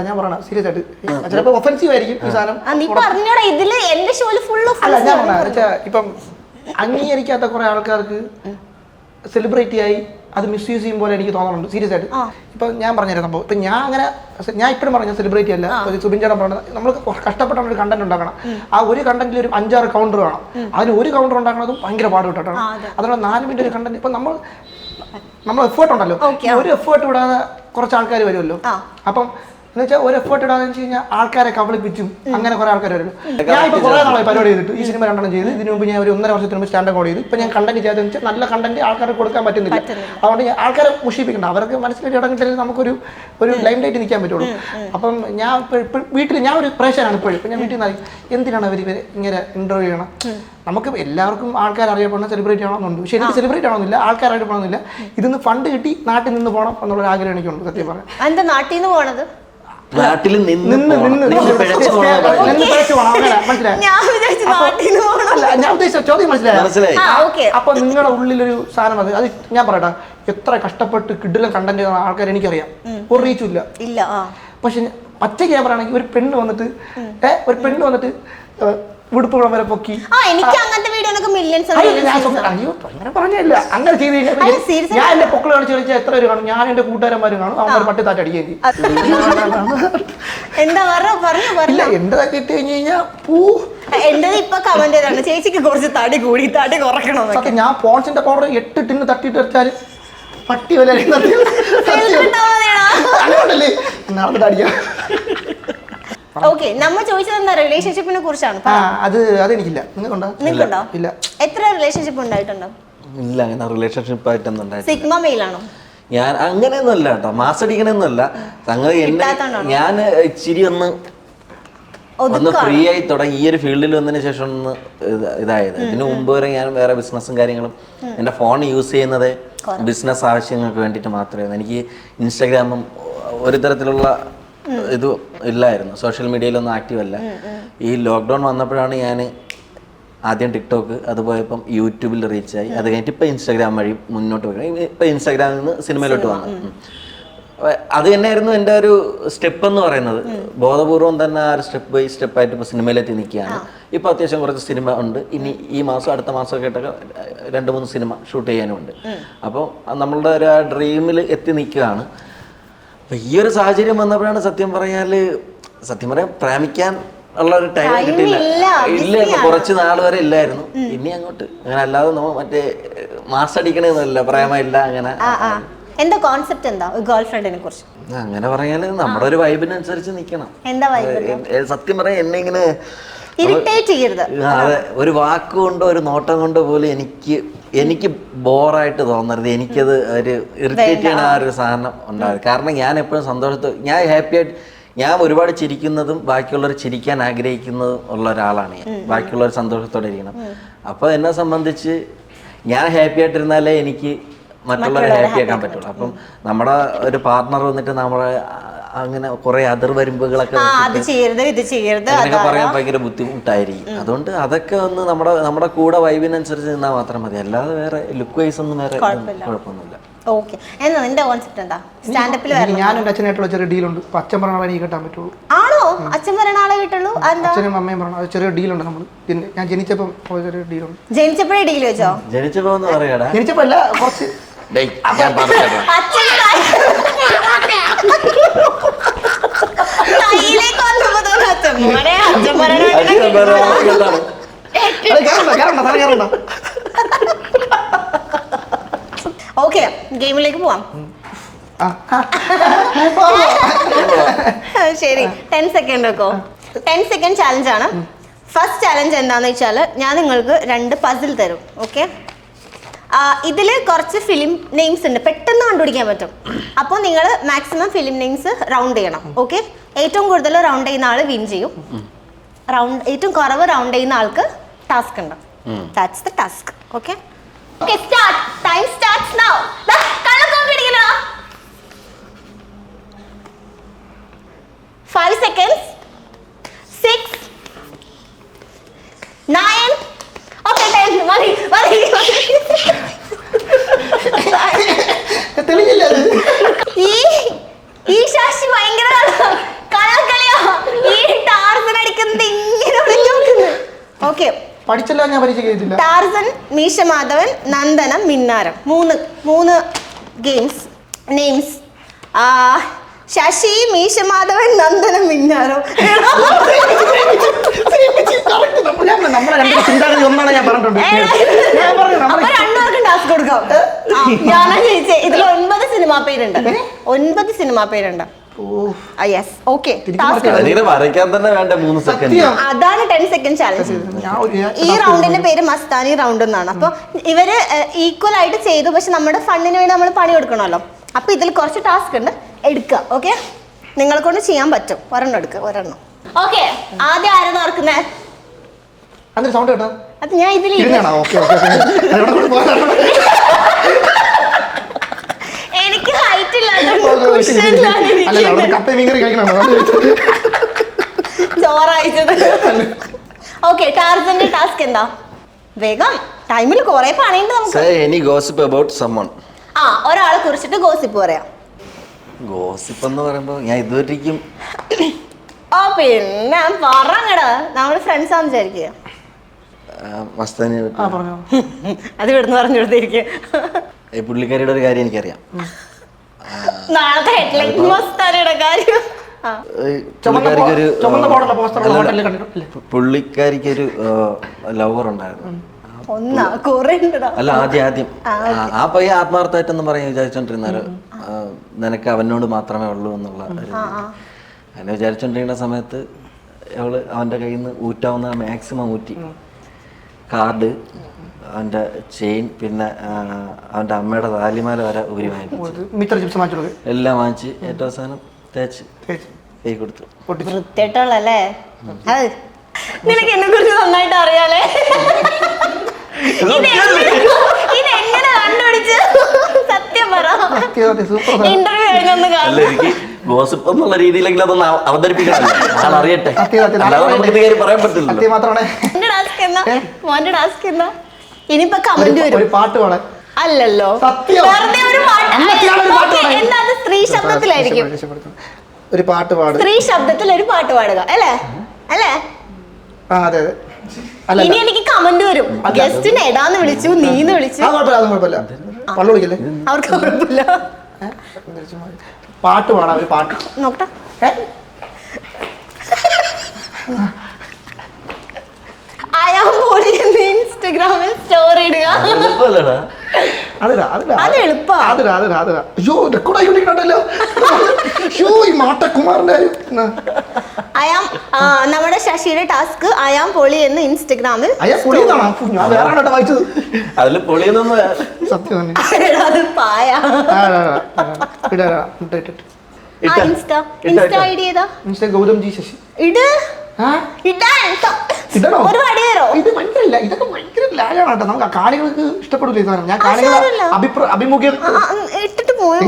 ഞാൻ പറയണ സീരിയസ് ആയിട്ട്. ചിലപ്പോ ഒഫൻസീവ് ആയിരിക്കും ഈ സാധനം. നീ പറഞ്ഞോടാ, ഇതില് എന്റെ ഷോയില് ഫുള്ള് അല്ല ഞാൻ പറഞ്ഞ ഇപ്പം അംഗീകരിക്കാത്ത കുറെ ആൾക്കാർക്ക് സെലിബ്രിറ്റി ആയി അത് മിസ്യൂസ് ചെയ്യും പോലെ എനിക്ക് തോന്നുന്നുണ്ട് സീരിയസ് ആയിട്ട്. ഇപ്പൊ ഞാൻ പറഞ്ഞുതരാം സംഭവം. ഇപ്പൊ ഞാൻ ഇപ്പോഴും പറഞ്ഞ സെലിബ്രിറ്റി അല്ല. സുബിൻ ചേട്ടൻ പറഞ്ഞത് നമ്മൾ കഷ്ടപ്പെട്ടാണ് ഒരു കണ്ടന്റ് ഉണ്ടാക്കണം. ആ ഒരു കണ്ടന്റിൽ ഒരു 5-6 കൗണ്ടർ വേണം. അതിന് ഒരു കൗണ്ടർ ഉണ്ടാക്കണതും ഭയങ്കര പാടുപെട്ടിട്ടാണ്. അതുകൊണ്ട് 4 മിനിറ്റ് ഒരു കണ്ടന്റ് ഇപ്പൊ നമ്മൾ എഫേർട്ട് ഉണ്ടല്ലോ, ഒരു എഫേർട്ട് വിടാതെ കുറച്ച് ആൾക്കാർ വരുമല്ലോ. അപ്പം എന്ന് വെച്ചാൽ ഒരു എഫേർട്ട് ഇടാന്ന് വെച്ച് കഴിഞ്ഞാൽ ആൾക്കാരെ കബളിപ്പിച്ചും അങ്ങനെ കുറെ ആൾക്കാർ വരുമല്ലോ. ഞാൻ ഇപ്പൊ കുറെ നാളായി പരിപാടി ചെയ്തിട്ട് ഈ സിനിമ 2 ചെയ്ത് ഇതിനു മുമ്പ് ഞാൻ ഒരു 1.5 വർഷത്തിന് മുമ്പ് സ്റ്റാൻഡ് അപ്പ് ചെയ്തു. ഇപ്പൊ ഞാൻ കണ്ടന്റ് ചെയ്തെന്ന് വെച്ചാൽ നല്ല കണ്ടന്റ് ആൾക്കാർക്ക് കൊടുക്കാൻ പറ്റുന്നില്ല. അതുകൊണ്ട് ആൾക്കാരെ മുഷിപ്പിക്കണ്ട. അവർക്ക് മനസ്സിലായിട്ട് ഇടങ്ങിട്ടെങ്കിൽ നമുക്കൊരു ലൈം ലൈറ്റ് നിൽക്കാൻ പറ്റുള്ളൂ. അപ്പം ഞാൻ വീട്ടിൽ ഞാൻ ഒരു പ്രേക്ഷകനാണ് ഇപ്പോഴും. ഇപ്പൊ ഞാൻ വീട്ടിൽ നിന്ന് എന്തിനാണ് അവർ ഇങ്ങനെ ഇന്റർവ്യൂ ചെയ്യണം? നമുക്ക് എല്ലാവർക്കും ആൾക്കാർ അറിയപ്പെടുന്ന സെലിബ്രിറ്റി ആണെന്നുണ്ട്. പക്ഷെ എനിക്ക് സെലിബ്രിറ്റി ആണെന്നില്ല, ആൾക്കാർ അറിയപ്പെടുന്നില്ല. ഇതിന്ന് ഫണ്ട് കിട്ടി നാട്ടിൽ നിന്ന് പോകണം എന്നുള്ള ആഗ്രഹം എനിക്കുണ്ട് സത്യം പറയാം. എന്താ നാട്ടിൽ നിന്ന് പോണത്? നാട്ടിൽ ഞാൻ ഉദ്ദേശിച്ച ചോദ്യം മനസ്സിലായി. അപ്പൊ നിങ്ങളുടെ ഉള്ളിലൊരു സാധനം അത് ഞാൻ പറയട്ടെ, എത്ര കഷ്ടപ്പെട്ട് കിഡിലും കണ്ടന്റ് ചെയ്യുന്ന ആൾക്കാർ എനിക്കറിയാം. ഒരു റീച്ചും ഇല്ല. പക്ഷെ പച്ച ക്യാമറ ആണെങ്കിൽ ഒരു പെണ്ണ് വന്നിട്ട് ഉടുപ്പുകുളം വരെ പൊക്കി. അയ്യോ അങ്ങനെ പറഞ്ഞില്ല. അങ്ങനെ ചെയ്ത് കഴിഞ്ഞാൽ ഞാൻ എന്റെ പൊക്കള് കാണിച്ച് കളിച്ചാൽ എത്ര പേര് കാണും? ഞാൻ എന്റെ കൂട്ടുകാരന്മാരും കാണും. അവന്മാർ പട്ടിത്താറ്റ് അടിക്കുകയും ചെയ്യും. ഇല്ല എന്റെതൊക്കെ ഇട്ട് കഴിഞ്ഞ് കഴിഞ്ഞാൽ എന്റെ ഇപ്പൊ കമന്റ് ചെയ്താണ് ചേച്ചിക്ക് കുറച്ച് തടി കൂടി തടി കുറയ്ക്കണോ. ഞാൻ പോൺസിന്റെ പൗഡർ 8 ടിന്ന് തട്ടിയിട്ട് വെച്ചാൽ പട്ടി വില അങ്ങോട്ടല്ലേ നടന്നിട്ട് അടിക്കാം. ഓക്കെ, നമ്മ ചോദിച്ചത് എന്താ റിലേഷൻഷിപ്പിനെ കുറിച്ചാണ്. അതെനിക്കില്ല. നിങ്ങൾക്കുണ്ടോ? ഇല്ല. എത്ര റിലേഷൻഷിപ്പ് ഉണ്ടായിട്ടുണ്ടോ? ഇല്ല, അങ്ങനെ റിലേഷൻഷിപ്പ് ആയിട്ടൊന്നും ഉണ്ടായിട്ടില്ല. സിഗ്മ മെയിൽ ആണോ? ഞാൻ അങ്ങനെയൊന്നുമല്ല കേട്ടോ, മാസടിക്കണമെന്നല്ല. സംഗതി എന്നെ ഞാൻ ഇച്ചിരി ഒന്ന് ഫ്രീ ആയി തുടങ്ങി. ഈ ഒരു ഫീൽഡിൽ വന്നതിന് ശേഷം ഒന്ന് ഇതായത്. ഇതിനു മുമ്പ് വരെ ഞാൻ വേറെ ബിസിനസ്സും കാര്യങ്ങളും എൻ്റെ ഫോൺ യൂസ് ചെയ്യുന്നത് ബിസിനസ് ആവശ്യങ്ങൾക്ക് വേണ്ടിയിട്ട് മാത്രമായിരുന്നു. എനിക്ക് ഇൻസ്റ്റാഗ്രാമും ഒരു തരത്തിലുള്ള ഇത് ഇല്ലായിരുന്നു, സോഷ്യൽ മീഡിയയിലൊന്നും ആക്റ്റീവ് അല്ല. ഈ ലോക്ക്ഡൗൺ വന്നപ്പോഴാണ് ഞാൻ ആദ്യം ടിക്ടോക്ക്, അത് പോയപ്പം യൂട്യൂബിൽ റീച്ചായി. അത് കഴിഞ്ഞിട്ട് ഇപ്പം ഇൻസ്റ്റാഗ്രാം വഴി മുന്നോട്ട് പോയി. ഇപ്പം ഇൻസ്റ്റാഗ്രാമിൽ നിന്ന് സിനിമയിലോട്ട് വന്നു. അത് തന്നെയായിരുന്നു എൻ്റെ ഒരു സ്റ്റെപ്പ് എന്ന് പറയുന്നത്. ബോധപൂർവം തന്നെ ആ ഒരു സ്റ്റെപ്പ് ബൈ സ്റ്റെപ്പായിട്ട് ഇപ്പോൾ സിനിമയിലെത്തി നിൽക്കുകയാണ്. ഇപ്പോൾ അത്യാവശ്യം കുറച്ച് സിനിമ ഉണ്ട്. ഇനി ഈ മാസം അടുത്ത മാസമൊക്കെ ആയിട്ടൊക്കെ 2-3 സിനിമ ഷൂട്ട് ചെയ്യാനുമുണ്ട്. അപ്പോൾ നമ്മളുടെ ഒരു ആ ഡ്രീമിൽ എത്തി നിൽക്കുകയാണ്. അപ്പം ഈ ഒരു സാഹചര്യം വന്നപ്പോഴാണ് സത്യം പറയാൻ പ്രേമിക്കാൻ ഉള്ള ഒരു ടൈം കിട്ടിയില്ല. ഇല്ല, കുറച്ച് നാൾ വരെ ഇല്ലായിരുന്നു. ഇനി അങ്ങോട്ട് അങ്ങനെ അല്ലാതെ മറ്റേ മാസ് അടിക്കണമെന്നല്ല, പ്രേമമില്ല അങ്ങനെ. എന്താ കോൺസെപ്റ്റ്, എന്താ ഗേൾ ഫ്രണ്ടിനെ കുറിച്ച്? അങ്ങനെ പറഞ്ഞാല് നമ്മുടെ ഒരു വൈബിനനുസരിച്ച് നിക്കണം. എന്താ വൈബ്? സത്യം പറയാൻ എന്നെ ഇങ്ങനെ ഇറിറ്റേറ്റ് ചെയ്യരുത്. അതെ, ഒരു വാക്കുകൊണ്ടോ ഒരു നോട്ടം കൊണ്ടോ പോലും എനിക്ക് ബോറായിട്ട് തോന്നരുത്. എനിക്കത് ഒരു ഇറിറ്റേറ്റ് ചെയ്യണ ആ ഒരു സാധനം ഉണ്ടാകും. കാരണം ഞാൻ എപ്പോഴും ഞാൻ ഹാപ്പി ആയിട്ട്, ഞാൻ ഒരുപാട് ചിരിക്കുന്നതും ബാക്കിയുള്ളവർ ചിരിക്കാൻ ആഗ്രഹിക്കുന്നതും ഉള്ള ഒരാളാണ് ഞാൻ. ബാക്കിയുള്ളവർ സന്തോഷത്തോടെ ഇരിക്കണം. അപ്പോൾ എന്നെ സംബന്ധിച്ച് ഞാൻ ഹാപ്പി ആയിട്ടിരുന്നാലേ എനിക്ക് മറ്റുള്ളവരെ ഹാപ്പി ആക്കാൻ പറ്റുള്ളൂ. അപ്പം നമ്മുടെ ഒരു പാർട്ണർ വന്നിട്ട് നമ്മളെ അങ്ങനെ കുറെ അതിർവരുമ്പുകളൊക്കെ പറയാൻ ഭയങ്കര ബുദ്ധിമുട്ടായിരിക്കും. അതുകൊണ്ട് അതൊക്കെ ഒന്ന് നമ്മുടെ കൂടെ വൈബിനനുസരിച്ച് നിന്നാൽ മാത്രം മതി. അല്ലാതെ വേറെ ലുക്ക് വൈസ് ഒന്നും വേറെ കുഴപ്പമൊന്നുമില്ല. ഞാനും അച്ഛനായിട്ടുള്ള ചെറിയ ഡീലുണ്ട്. അച്ഛൻ പറഞ്ഞ ആളെ എനിക്ക് കിട്ടാൻ പറ്റുള്ളൂ. ആണോ? അച്ഛൻ പറഞ്ഞ ആളെ കിട്ടുള്ളൂ? അച്ഛനും അമ്മയും പറഞ്ഞ ചെറിയ ഡീലുണ്ട്. നമ്മൾ ഞാൻ ജനിച്ചപ്പം ചെറിയ ഡീലുണ്ട്. ജനിച്ചപ്പോഴേ ഡീൽ വെച്ചോ? ജനിച്ചപ്പോ പറയാടാ, ജനിച്ചപ്പോ അല്ല, കുറച്ച് ഓക്കെ, ഗെയിമിലേക്ക് പോവാം. ശരി, 10 സെക്കൻഡ് വെക്കോ. 10 സെക്കൻഡ് ചാലഞ്ച് ആണ്. ഫസ്റ്റ് ചാലഞ്ച് എന്താന്ന് വെച്ചാൽ ഞാൻ നിങ്ങൾക്ക് 2 പസിൽ തരും. ഓക്കെ, ഇതിൽ കുറച്ച് ഫിലിം നെയിംസ് ഉണ്ട്, പെട്ടെന്ന് കണ്ടുപിടിക്കാൻ പറ്റും. അപ്പോൾ നിങ്ങൾ മാക്സിമം ഫിലിം നെയിംസ് റൗണ്ട് ചെയ്യണം. ഓക്കെ, ഏറ്റവും കൂടുതൽ റൗണ്ട് ചെയ്യുന്ന ആൾ വിൻ ചെയ്യും. ഏറ്റവും കുറവ് റൗണ്ട് ചെയ്യുന്ന ആൾക്ക് ടാസ്ക് ഉണ്ട്. That's the task. Okay, start. Time starts now. കള്ളക്കോപ്പി അടിക്കണോ? 5 seconds. 6 9 Okay, 10. മതി. ഈ ശാശി ഭയങ്കര കള്ളക്കളിയോ? ഈ ടാർസൻ അടിക്കുന്നത് ഇങ്ങനെ വിളിക്കുന്നു. ഓക്കെ, പഠിച്ചല്ലോ, ഞാൻ പരിചയിച്ചില്ല. ടാർസൻ, മീശമാധവൻ, നന്ദനം, മിന്നാരം. മൂന്ന് ഗെയിംസ് നെയിംസ്. ശശി, മീശമാധവൻ, നന്ദനം, മിന്നാരം. രണ്ടുപേർക്കും ടാസ്ക് കൊടുക്കാം. ഞാനാ ചോദിച്ചേ. ഇതിൽ 9 സിനിമാ പേരുണ്ട്. 9 സിനിമാ പേരുണ്ട്. അതാണ് 10 സെക്കൻഡ് ചാലഞ്ച്. ഈ റൗണ്ടിന്റെ പേര് മസ്താനി റൗണ്ട് എന്നാണ്. അപ്പൊ ഇവര് ഈക്വൽ ആയിട്ട് ചെയ്തു. പക്ഷെ നമ്മുടെ ഫണ്ടിന് വേണ്ടി നമ്മൾ പണി കൊടുക്കണമല്ലോ. അപ്പൊ ഇതിൽ കുറച്ച് ടാസ്ക് ഉണ്ട്, എടുക്കുക. ഓക്കെ, നിങ്ങളെ കൊണ്ട് ചെയ്യാൻ പറ്റും. ഒരെണ്ണം എടുക്കുക, ഒരെണ്ണം. ഓക്കെ, ആദ്യം ആരാണ് ഓർക്കുന്നേ? അത് ഞാൻ ഇതിൽ എനിക്ക് ഹൈറ്റ് ചോറയച്ചത്. ഓക്കെ, ടാർസന്റെ ടാസ്ക് എന്താ? വേഗം, ടൈമിൽ കുറെ പണിയുണ്ട് നമുക്ക്. ഒരാളെ കുറിച്ചിട്ട് ഗോസിപ്പ് പറയാം. ഗോസിപ്പ് എന്ന് പറയുമ്പോ ഞാൻ ഇതുവരെയും പിന്നെ പറഞ്ഞടാ, നമ്മള് ഫ്രണ്ട്സ് ആണെന്ന് വിചാരിക്കുക. അത് ഇവിടുന്ന് പറഞ്ഞു കൊടുത്തിരിക്കുക. പുള്ളിക്കാരിയുടെ ഒരു കാര്യം എനിക്കറിയാം. നാളത്തെ ഹെഡ്ലൈൻ മസ്താനിയുടെ കാര്യം. പുള്ളിക്കാരിക്കൊരു ലവർ ഉണ്ടായിരുന്നു. അല്ല, ആദ്യം ആ പയ്യ ആത്മാർത്ഥമായിട്ടൊന്നും പറയാൻ വിചാരിച്ചോണ്ടിരുന്നാല് നിനക്ക് അവനോട് മാത്രമേ ഉള്ളൂ എന്നുള്ള അങ്ങനെ വിചാരിച്ചോണ്ടിരിക്കുന്ന സമയത്ത് അവള് അവന്റെ കയ്യിൽ നിന്ന് ഊറ്റാവുന്ന മാക്സിമം ഊറ്റി കാർഡ് അവൻ്റെ ചെയിൻ, പിന്നെ അവൻ്റെ അമ്മയുടെ താലിമാല വരെ ഊരി വാങ്ങിച്ചു. മിത്ര ചിപ്സ് വാങ്ങിച്ചു കൊടുക്കും. എല്ലാം വാങ്ങിച്ച് ഏറ്റവും അവസാനം തേച്ച് കൈ കൊടുത്തു. വൃത്തിയായിട്ടുള്ളല്ലേ അത്? നിനക്ക് എന്നെ കുറിച്ച് നന്നായിട്ട് അറിയാലേ. ഇതെങ്ങനെ കണ്ടുപിടിച്ച്? സത്യം പറ. ഇന്റർവ്യൂ കഴിഞ്ഞൊന്ന് അല്ല, എനിക്ക് ഗോസിപ്പ് എന്നുള്ള രീതിയിലെങ്കിലും അതൊന്ന് അവതരിപ്പിക്കണമല്ലോ, ഞാൻ അറിയട്ടെ. അല്ലാതെ നമുക്ക് ഇത് കാര്യം പറയാൻ പറ്റില്ലല്ലോ. മോന്റെ ടാസ്ക് എന്നാ? മോന്റെ ടാസ്ക് എന്നാ? ഇനിയിപ്പോ കമന്റ് വരും. ഒരു പാട്ട് പാടാൻ. അല്ലല്ലോ, വെറുതെ ഒരു പാട്ട്. എന്താ അത്? സ്ത്രീ ശബ്ദത്തിലായിരിക്കും. ഒരു പാട്ട് പാടുക. സ്ത്രീ ശബ്ദത്തിൽ ഒരു പാട്ട് പാടുക അല്ലേ? അല്ലേ? അതെ അതെ. ഇനി എനിക്ക് കമന്റ് വരും, ഗസ്റ്റിനെ എടാന്ന് വിളിച്ചു, നീന്ന് വിളിച്ചു. കുഴപ്പമില്ല. പള്ളു വിളിക്കല്ലേ? അവർക്ക് കുഴപ്പമില്ല. പാട്ട് പാടാം, ഒരു പാട്ട് നോക്കട്ടെ. ഇൻസ്റ്റഗ്രാമിൽ സ്റ്റോറി ഇടുക. അത് എളുപ്പമാണ്. നമ്മുടെ ശശിയുടെ ടാസ്ക് അയാം പൊളി എന്ന് ഇൻസ്റ്റഗ്രാമിൽ. അതില് പൊളിയൊന്നും സത്യം അത് പായ. ഇൻസ്റ്റ ഐഡി ഏതാ? ഗൗതം ജി ശശി. ഇട് ഇടണോ? ഒരു വടിയേറോ? ഇത് ഭയങ്കര ഇതൊക്കെ ഭയങ്കര ലാഗാണ് കേട്ടോ. നമുക്ക് കാണികൾക്ക് ഇഷ്ടപ്പെടില്ല ഈ സാധനം. ഞാൻ കാണികളെ അഭിമുഖ്യം ഇട്ടിട്ട് പോയി.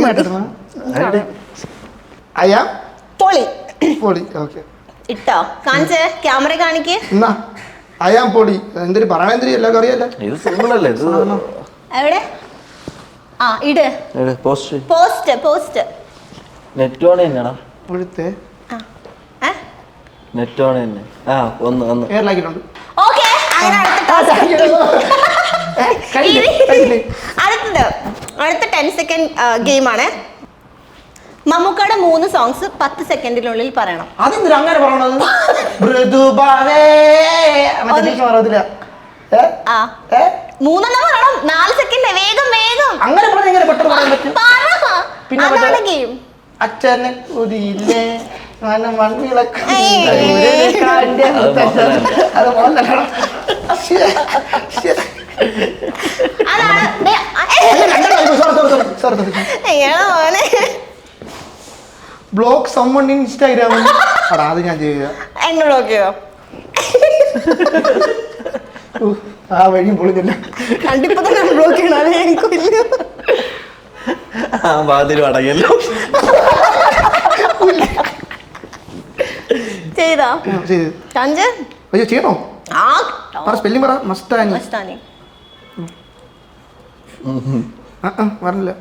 അയാ പൊളി പൊളി. ഓക്കെ, ഇട്ടോ? കാണിച്ചേ, ക്യാമറ കാണിക്ക്. എന്നാ അയാം പൊളി എന്തൊരു പറയണ, എന്തൊരു എല്ലാവർക്കും അറിയാലോ. ഇത് സിമ്പിൾ അല്ലേ? ഇത് എവിടെ? ഇട്. Post post post. Net on തന്നെയാണോ? ഇവിടുത്തെ നെറ്റ് ഓൺ തന്നെ. ഒന്ന് എയർലാക്കിട്ടുണ്ട്. ഓക്കെ, അങ്ങനെ അടുത്ത 10 സെക്കൻഡ് ഗെയിമാണ്. മമ്മൂക്കയുടെ 3 സോങ്സ് 10 സെക്കൻഡിനുള്ളിൽ പറയണം. അതെന്തിനാ അങ്ങനെ പറയണത്? മൂന്നെണ്ണം പറയണം. 4 സെക്കൻഡ്. വേഗം വേഗം. അങ്ങനെ പറഞ്ഞ എങ്ങനെ പെട്ടെന്ന് പറയാൻ പറ്റും? പിന്നെ ഗെയിം. അച്ഛനെ കുതിയില്ലേ മണ്ണിളക്ക. ബ്ലോക്ക് സമ്മൺ ഇൻസ്റ്റാഗ്രാമിൽ. അത് ഞാൻ ചെയ്യാം. എന്നെ ബ്ലോക്ക് ചെയ്തോ? ആ വഴിയും പൊളിഞ്ഞില്ല. കണ്ടിപ്പോ തന്നെ ബ്ലോക്ക് ചെയ്യണോ? എനിക്കില്ല. വാതിലും അടങ്ങല്ലോ. ചെയ്തോ? അയ്യോ ചെയ്യണോ? സ്പെല്ലിംഗ് പറ. മസ്താനി. മസ്താനി. പറഞ്ഞില്ല.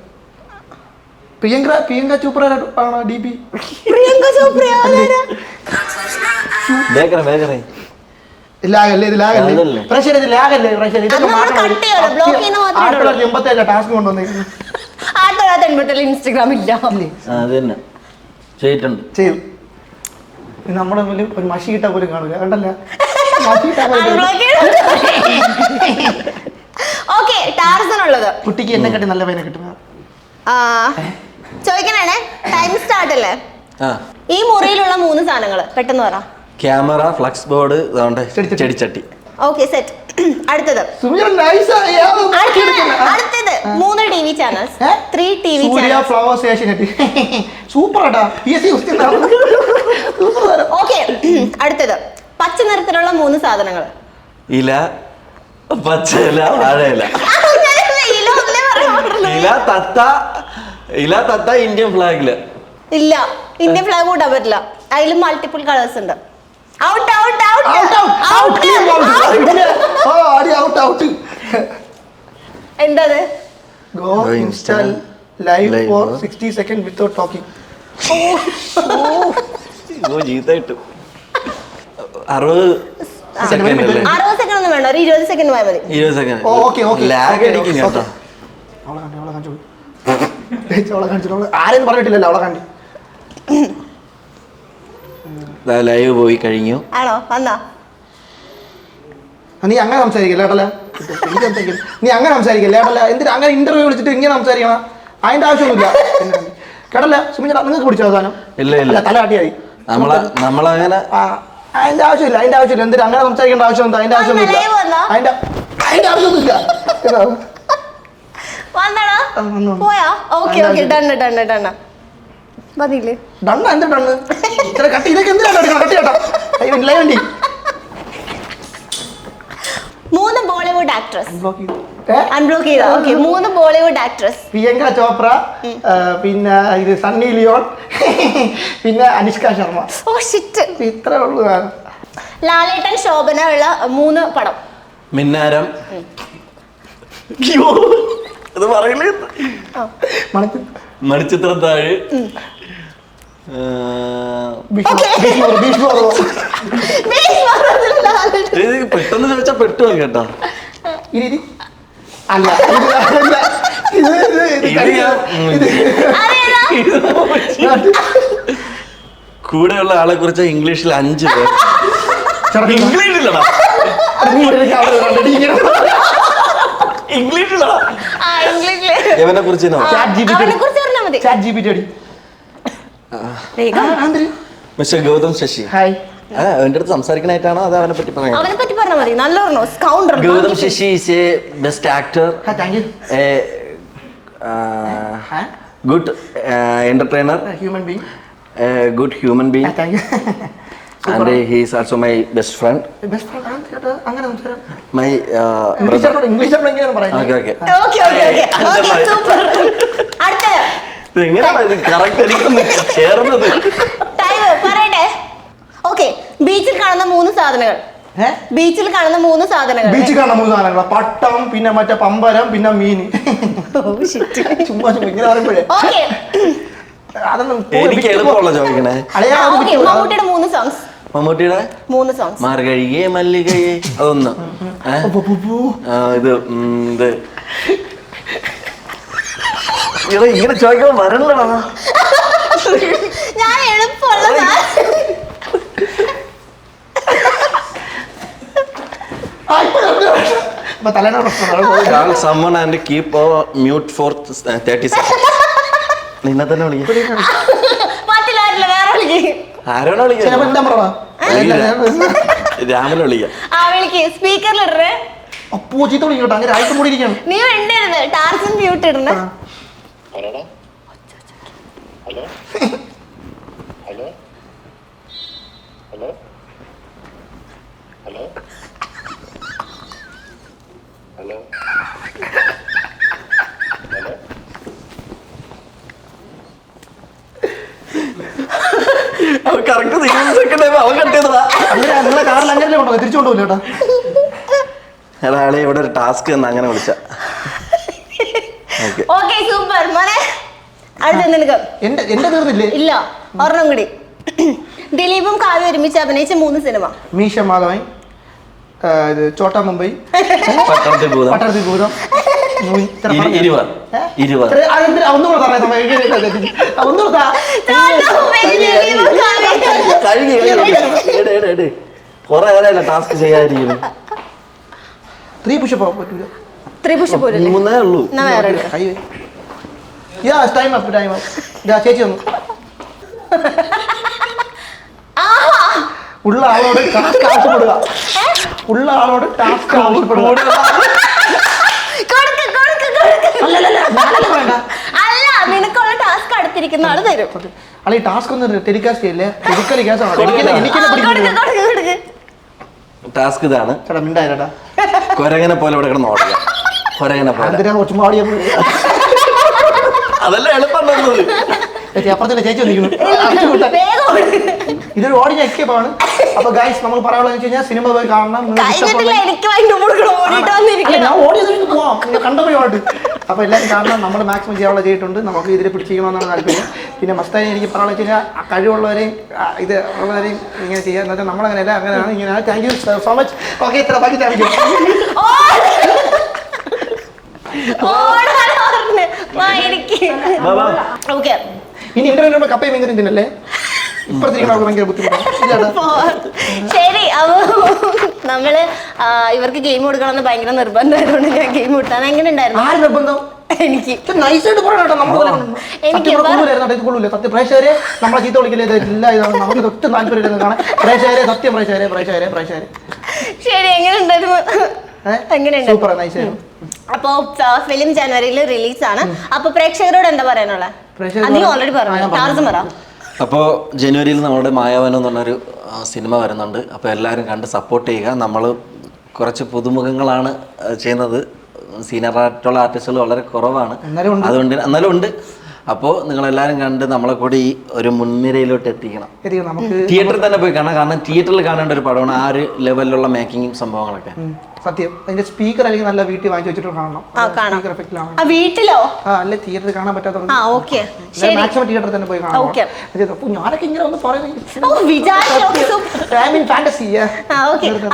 പ്രിയങ്ക ചോപ്ര ആണോ? DP പ്രിയങ്ക ചോപ്ര. ലാഗല്ലേ? ഇത് ലാഗല്ലേ? പ്രഷർ ഇത് ലാഗല്ലേ? പ്രഷർ ഇതൊക്കെ മാറ്റണം. 1987 ടാസ്ക് കൊണ്ടുവന്നേക്കുന്നു. 1987 ഇൻസ്റ്റഗ്രാം ഇല്ല. ചെയ്തു. നമ്മുടെ മുന്നിൽ ഒരു മഷി കിട്ടാൻ പോലും കാണൂല. കണ്ടല്ല? ഓക്കെ, ടാർസൺ ഉള്ളത്. കുട്ടിക്ക് എന്നെ കട്ടി നല്ല പയ്യനെ കിട്ടും. ചോദിക്കണേ, ടൈം സ്റ്റാർട്ട് അല്ലേ? ഈ മുറിയിലുള്ള 3 സാധനങ്ങൾ പെട്ടെന്ന് പറ. ക്യാമറ, ഫ്ലക്സ് ബോർഡ്, ചെടിച്ചട്ടി. Okay, set. അടുത്തത് 3 TV channels. 3 TV channels. Flowers, Asianet. Super ആടാ. ഓക്കെ, അടുത്തത് പച്ച നിറത്തിലുള്ള 3 സാധനങ്ങൾ. ഇല, പച്ചയില, വാഴയില. ഇല, തത്ത, ഇന്ത്യൻ ഫ്ലാഗില്. ഇല്ല, ഇന്ത്യൻ ഫ്ലാഗ് കൂട്ടാൻ പറ്റില്ല. അതിൽ മൾട്ടിപ്പിൾ കളേഴ്സ് ഉണ്ട്. Out out out out. എന്തത്? Go Insta live for 60 seconds without talking. ജീത്തായിട്ട് 60 second അല്ലേ? 60 സെക്കൻഡ് ഒന്നും വേണ്ട, ഒരു 20 സെക്കൻഡ് പോയാൽ മതി. 20 സെക്കൻഡ്. ലാഗ് അടിക്കും കേട്ടോ. ആരെയും പറഞ്ഞിട്ടില്ലല്ലോ. അവളെ കണ്ടു. ലൈവ് പോയി കഴിഞ്ഞു. ആണോ? വന്നാ നീ അങ്ങനെ സംസാരിക്കല്ലേ ഏട്ടല്ല? നീ അങ്ങനെ സംസാരിക്കല്ലേ ഏട്ടല്ല? എന്തിനാ അങ്ങനെ ഇന്റർവ്യൂ വിളിച്ചിട്ട് ഇങ്ങനെ സംസാരിക്കണം? അതിന്റെ ആവശ്യമൊന്നുമില്ല കേട്ടല്ല. സുമിച്ച നിങ്ങൾക്ക് പിടിച്ചോ സാധനം? ഇല്ല, തലയാട്ടിയായി. നമ്മളങ്ങനെ അതിന്റെ ആവശ്യമില്ല. എന്തിനാ അങ്ങനെ സംസാരിക്കേണ്ട ആവശ്യം എന്താ? അതിന്റെ ആവശ്യമൊന്നുമില്ല. അതിന്റെ ആവശ്യമൊന്നുമില്ല കേട്ടോ. വന്നടാ വന്നു. പോയാ ഓക്കെ ഓക്കെ ഡണ്ണ് മതിയില്ലേ ഡണ്ണ എന്താ ഡണ്ണ് ഇത്ര കട്ടി ഇതൊക്കെ എന്തിനാണ് കട്ടി കേട്ടോ ലൈവ് വണ്ടി 3 ബോളിവുഡ് ആക്ട്രസ് ബ്ലോക്ക് ചെയ്തു അൺബ്ലോക്ക് ചെയ്താ ഓക്കെ 3 ബോളിവുഡ് ആക്ട്രസ് പ്രിയങ്ക ചോപ്ര പിന്നെ ഇത് സണ്ണി ലിയോൺ പിന്നെ അനുഷ്ക ശർമ്മ ഓ ഷിറ്റ് ഇത്രേ ഉള്ളൂ ലാലേട്ടൻ ശോഭന ഉള്ള 3 പടം മിന്നാരം ഇത് പറയില്ലേ മണിക്ക് മണിച്ചിത്രത്താഴ് ഇത് പെട്ടെന്ന് ചോദിച്ചാ പെട്ടുപോയി കേട്ടോ. ഇനി അല്ല ഇത് കൂടെയുള്ള ആളെ കുറിച്ച് ഇംഗ്ലീഷിൽ 5 പേർ. ഇംഗ്ലീഷിലടാ ഇംഗ്ലീഷിലടാ ഇവനെ കുറിച്ച് മിസ്റ്റർ ഗൗതം ശശി. ഹായ് അവന്റെ അടുത്ത് സംസാരിക്കണായിട്ടാണോ അത് അവനെ പറ്റി പറയാം? അവനെ പറ്റി പറഞ്ഞാൽ മതി നല്ലോണോ സ്കൗണ്ടർ Gautham Sashi is a best actor, thank you good entertainer, human being good human being, thank you and he is also my best friend, best friend കേട്ടോ അങ്ങനെ സംസാരം my brother. ഇംഗ്ലീഷ് എങ്ങനെയാണ് പറയുന്നത് Okay, okay. Okay okay okay super അടുത്തത് ഇത് എങ്ങനെയാണ് ഇത് correct എനിക്കൊന്ന് ചേർന്നത്? ടൈം പറയട്ടെ ഓക്കെ ബീച്ചിൽ കാണുന്ന 3 സാധനങ്ങൾ ബീച്ചിൽ കാണുന്ന 3 സാധനങ്ങൾ ബീച്ചിൽ കാണുന്ന 3 സാധനങ്ങൾ പട്ടം പിന്നെ മറ്റേ പമ്പരം പിന്നെ മീൻ ചുമ്മാ ഇങ്ങനെ പറയുമ്പോഴേ ഓക്കെ അതൊന്നും എനിക്ക് എളുപ്പമുള്ള ചോദിക്കണേ. ഓക്കെ മമ്മൂട്ടിയുടെ 3 സോങ്സ് മമ്മൂട്ടിയുടെ 3 സോങ്സ് മാർഗഴിയേ മല്ലികയെ അതൊന്ന് ഇത് ഇങ്ങനെ ചോദിക്കാൻ വരണ്ടടാ. ഞാൻ എളുപ്പമുള്ള തലേണ Call someone and keep mute for 30 seconds. നിന്നെ തന്നെ വിളിക്കാം. പറ്റില്ല വേറെ വിളിക്ക് ആരാണോ വിളിക്കാം? രാമനെ വിളിക്കാം. വിളിക്ക് സ്പീക്കറിൽ ഇടണേ. അപ്പോ ചീത്ത വിളിക്കട്ടോ അങ്ങനെ ആയിട്ട് കൂടിയിരിക്കണം. നീ ഇടരുത് ടാർജൻ മ്യൂട്ട് ഇടണേ. Hello hello hello hello hello hello hello അവൻ കറക്റ്റ് 30 സെക്കൻഡ് അവൻ കട്ടിയതാ. അങ്ങനെ നിങ്ങളെ കാറിൽ അങ്ങനെ കൊണ്ടോ തിരിച്ചു കൊണ്ടുപോകില്ല കേട്ടോ. അയാളെ ഇവിടെ ഒരു ടാസ്ക് എന്ന് അങ്ങനെ വിളിച്ച. ഓക്കേ സൂപ്പർ മോനെ അടുത്ത നിനക്ക് എന്റെ തീർന്നില്ലേ? ഇല്ല ഒരെണ്ണം കൂടി. ദിലീപും കാവ്യ ഒരുമിച്ച് അഭിനയിച്ച 3 സിനിമ. മീശ മാധവൻ ഇത് ചോട്ടാ മുംബൈ പട്ടണത്തിൽ ഭൂതം, പട്ടണത്തിൽ ഭൂതം കൊറേ നേരമല്ല ടാസ്ക് ചെയ്യാതിരിക്കുന്നു. 3 പുഷപ്പ് പറ്റൂല. 3 പുഷപ്പ് പോലും 3 ഉള്ളൂ. ചേച്ചി വന്നു ഉള്ള ആളോട് ടാസ്ക് ആവശ്യപ്പെടുക. ഉള്ള ആളോട് ടാസ്ക് ആവശ്യപ്പെടുക. അല്ല നിനക്കുള്ള ടാസ്ക് അടുത്തിരിക്കുന്ന ആള് തരും. അല്ല ഈ ടാസ്ക് ഒന്ന് ടെലികാസ്റ്റ് ചെയ്യല്ലേ? ടാസ്ക് ഇതാണ്. ചേട്ടാ മിണ്ടായിരട്ടാ കൊരങ്ങനെ പോലെ ഇവിടെ കിടന്ന് ഓടുക. കൊരങ്ങനെ പോലെ കുറച്ചും പാടിയ അതല്ല എളുപ്പം. അപ്പുറത്തല്ലേ ചേച്ചി വന്നിരിക്കുന്നു. ഇതൊരു ഓഡിയോ എസ്കേപ്പ് ആണ്. അപ്പൊ ഗൈസ് നമ്മൾ പറയാനുള്ളത് വെച്ച് കഴിഞ്ഞാൽ സിനിമ പോയി കാണണം. ഞാൻ ഓഡിയോ പോവാം കണ്ടപ്പോഴായിട്ട്. അപ്പൊ എല്ലാവരും കാണണം. നമ്മൾ മാക്സിമം ചെയ്യാനുള്ള ചെയ്തിട്ടുണ്ട്. നമുക്ക് ഇതിൽ പിടിച്ചിരിക്കണമെന്നാണ് താല്പര്യം. പിന്നെ മസ്താനി എനിക്ക് പറയാനുള്ള വെച്ച് കഴിഞ്ഞാൽ കഴിവുള്ളവരെയും ഇത് ഉള്ളവരെയും ഇങ്ങനെ ചെയ്യുക എന്ന് വെച്ചാൽ നമ്മളങ്ങനെയല്ല അങ്ങനെയാണ് ഇങ്ങനെയാണ്. Thank you so much. Okay ഇത്ര ബാക്കി താങ്ക് യു. ഇനി ഇന്റർവ്യൂ കപ്പയും ഭയങ്കര തിന്നല്ലേ? ഇപ്പഴത്തേക്ക് ഭയങ്കര ബുദ്ധിമുട്ടാണ്. ശരി അപ്പൊ നമ്മള് ഇവർക്ക് ഗെയിം കൊടുക്കണമെന്ന് ഭയങ്കര നിർബന്ധമായതുകൊണ്ട് ഞാൻ ഗെയിം കൊടുത്താണ്. എങ്ങനെ ഉണ്ടായിരുന്നു? ആര് നിർബന്ധം? എനിക്ക് നൈസായിട്ട് പറയണോ കൊള്ളൂല്ലേ? സത്യം പ്രേക്ഷകരെ നമ്മളെ ചീത്ത വിളിക്കല്ലേ? എല്ലാ ഇതാണ് നമുക്ക് ഒട്ടും താല്പര്യം കാണാൻ. പ്രേക്ഷകരെ സത്യം പ്രേക്ഷകരെ. ശരി എങ്ങനെ ഉണ്ടായിരുന്നു? എങ്ങനെയുണ്ട്? സൂപ്പർ നൈസ് ആയിരുന്നു. അപ്പോ ഫിലിം ജനുവരിയിൽ റിലീസാണ്. അപ്പൊ പ്രേക്ഷകരോട് എന്താ പറയാനുള്ളത്? നീ ഓൾറെഡി പറഞ്ഞു, ടാർസും പറ. അപ്പോൾ ജനുവരിയിൽ നമ്മുടെ മായാവനം എന്ന് പറഞ്ഞൊരു സിനിമ വരുന്നുണ്ട്. അപ്പോൾ എല്ലാവരും കണ്ട് സപ്പോർട്ട് ചെയ്യുക. നമ്മൾ കുറച്ച് പുതുമുഖങ്ങളാണ് ചെയ്യുന്നത്. സീനിയർ ആയിട്ടുള്ള ആർട്ടിസ്റ്റുകൾ വളരെ കുറവാണ്. അതുകൊണ്ട് എന്നാലും ഉണ്ട്. അപ്പോൾ നിങ്ങളെല്ലാവരും കണ്ട് നമ്മളെ കൂടി ഈ ഒരു മുൻനിരയിലോട്ട് എത്തിക്കണം. നമുക്ക് തിയേറ്ററിൽ തന്നെ പോയി കാണാം. കാരണം തിയേറ്ററിൽ കാണേണ്ട ഒരു പടമാണ് ആ ഒരു ലെവലിലുള്ള മേക്കിങ്ങും സംഭവങ്ങളൊക്കെ. സത്യം. അതിന്റെ സ്പീക്കർ അല്ലെങ്കിൽ നല്ല വീട്ടിൽ വാങ്ങിച്ചു വെച്ചിട്ട് കാണണം. സ്പീക്കർ എഫക്റ്റിലാണ്. വീട്ടിലോ? അല്ലെ തിയേറ്ററിൽ കാണാൻ പറ്റാത്ത മാക്സിമം തിയേറ്ററിൽ തന്നെ പോയി കാണണം. ഞാനൊക്കെ ഇങ്ങനെ ഒന്ന്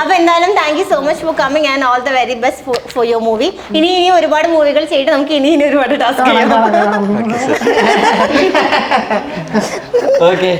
അപ്പൊ എന്തായാലും thank you so much for coming and all the very best for your movie. ഇനി ഒരുപാട് മൂവികൾ ചെയ്തിട്ട് നമുക്ക് ഇനി ഒരുപാട് ടാസ്ക് ചെയ്യാം. ഓക്കെ.